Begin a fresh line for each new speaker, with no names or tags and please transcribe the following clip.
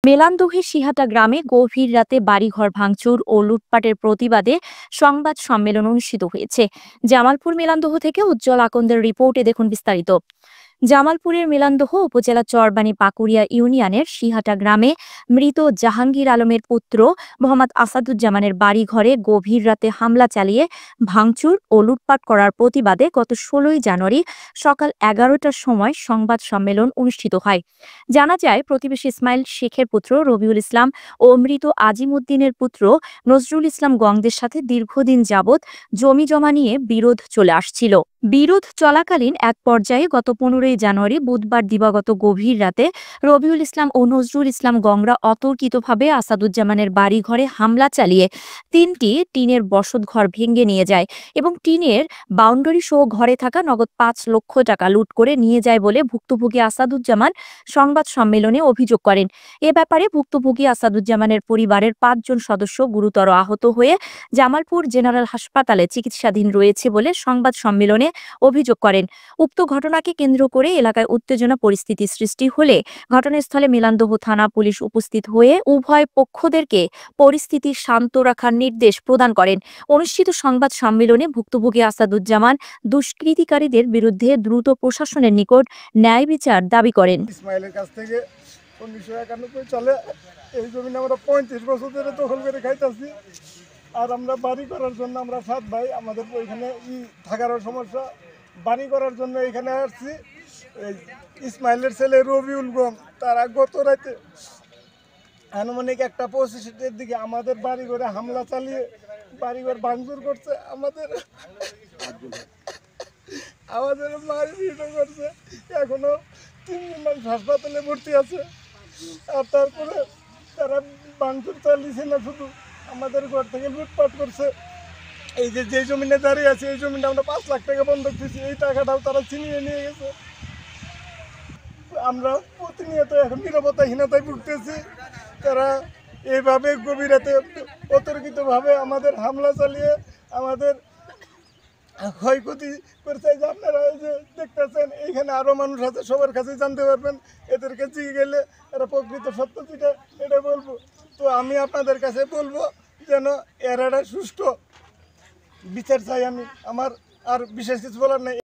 মেলান্দহে সিহাটা গ্রামে গভীর রাতে বাড়িঘর ভাঙচুর ও লুটপাটের প্রতিবাদে সংবাদ সম্মেলন অনুষ্ঠিত হয়েছে। জামালপুর মেলান্দহ থেকে উজ্জ্বল আকন্দের রিপোর্টে দেখুন বিস্তারিত। জামালপুরের মেলান্দহ উপজেলা চরবানি পাকুড়িয়া ইউনিয়নের সিহাটা গ্রামে মৃত জাহাঙ্গীর আলমের পুত্র মোহাম্মদ আসাদুজ্জামানের বাড়িঘরে গভীর রাতে হামলা চালিয়ে ভাঙচুর ও লুটপাট করার প্রতিবাদে গত ১৬ই জানুয়ারি সকাল ১১টার সময় সংবাদ সম্মেলন অনুষ্ঠিত হয়। জানা যায়, প্রতিবেশী ইসমাইল শেখের পুত্র রবিউল ইসলাম ও মৃত আজিমউদ্দিনের পুত্র নজরুল ইসলাম গংদের সাথে দীর্ঘদিন যাবৎ জমি জমা নিয়ে বিরোধ চলে আসছিল। বিরোধ চলাকালীন এক পর্যায়ে গত ১৫ই জানুয়ারি বুধবার দিবাগত গভীর রাতে রবিউল ইসলাম ও নজরুল ইসলাম গংরা অতর্কিতভাবে আসাদুজ্জামানের বাড়িঘরে হামলা চালিয়ে ৩টি টিনের বসতঘর ভেঙে নিয়ে যায় এবং টিনের বাউন্ডারি সহ ঘরে থাকা নগদ ৫ লক্ষ টাকা লুট করে নিয়ে যায় বলে ভুক্তভোগী আসাদুজ্জামান সংবাদ সম্মেলনে অভিযোগ করেন। এ ব্যাপারে ভুক্তভোগী আসাদুজ্জামানের পরিবারের ৫ জন সদস্য গুরুতর আহত হয়ে জামালপুর জেনারেল হাসপাতালে চিকিৎসাধীন রয়েছে বলে সংবাদ সম্মেলনে অভিযোগ করেন। উক্ত ঘটনাকে কেন্দ্র করে এলাকায় উত্তেজনা পরিস্থিতি সৃষ্টি হলে ঘটনাস্থলে মেলান্দহ থানা পুলিশ উপস্থিত হয়ে উভয় পক্ষদেরকে পরিস্থিতি শান্ত রাখার নির্দেশ প্রদান করেন। অনুষ্ঠিত সংবাদ সম্মেলনে ভুক্তভোগী আসাদুজ্জামান দুষ্কৃতিকারীদের বিরুদ্ধে দ্রুত প্রশাসনের নিকট ন্যায় বিচার দাবি করেন।
ইসমাইলের কাছ থেকে ১৯৯১ সালে এই জমি আমরা ৩৫ বছর ধরে দখল করে খাইতেছি। আর আমরা বাড়ি করার জন্য আমরা ৭ ভাই, আমাদের ওইখানে থাকারও সমস্যা, বাড়ি করার জন্য এখানে আসছি। ইসমাইলের ছেলে রবিউল গম তারা গত রাতে আনুমানিক ১:২৫-এর দিকে আমাদের বাড়ি ঘরে হামলা চালিয়ে বাড়িঘর ভাঙচুর করছে, আমাদের মারপিটও করছে। এখনো ৩ মাস হাসপাতালে ভর্তি আছে। আর তারপরে তারা ভাঙচুর চালিয়েছে না, শুধু আমাদের ঘর থেকে লুটপাট করছে। এই যে জমিনে দাঁড়িয়ে আছে, এই জমিটা আমরা ৫ লাখ টাকা বন্ধক দিয়েছি, এই টাকাটাও তারা ছিনিয়ে নিয়ে গেছে। আমরা প্রতিনিয়ত এখন নিরাপত্তাহীনতায় ভুগতেছি। তারা এইভাবে গভীর রাতে অতর্কিতভাবে আমাদের হামলা চালিয়ে আমাদের ক্ষয়ক্ষতি করছে। যে আপনারা এই যে দেখতেছেন, এইখানে আরও মানুষ আছে, সবার কাছে জানতে পারবেন। এদেরকে জিগে গেলে এরা প্রকৃত সত্যটিটা এটা বলবো। তো আমি আপনাদের কাছে বলবো যেন এর একটা সুষ্ঠু বিচার চাই। আমার আর বিশেষ কিছু বলার নেই।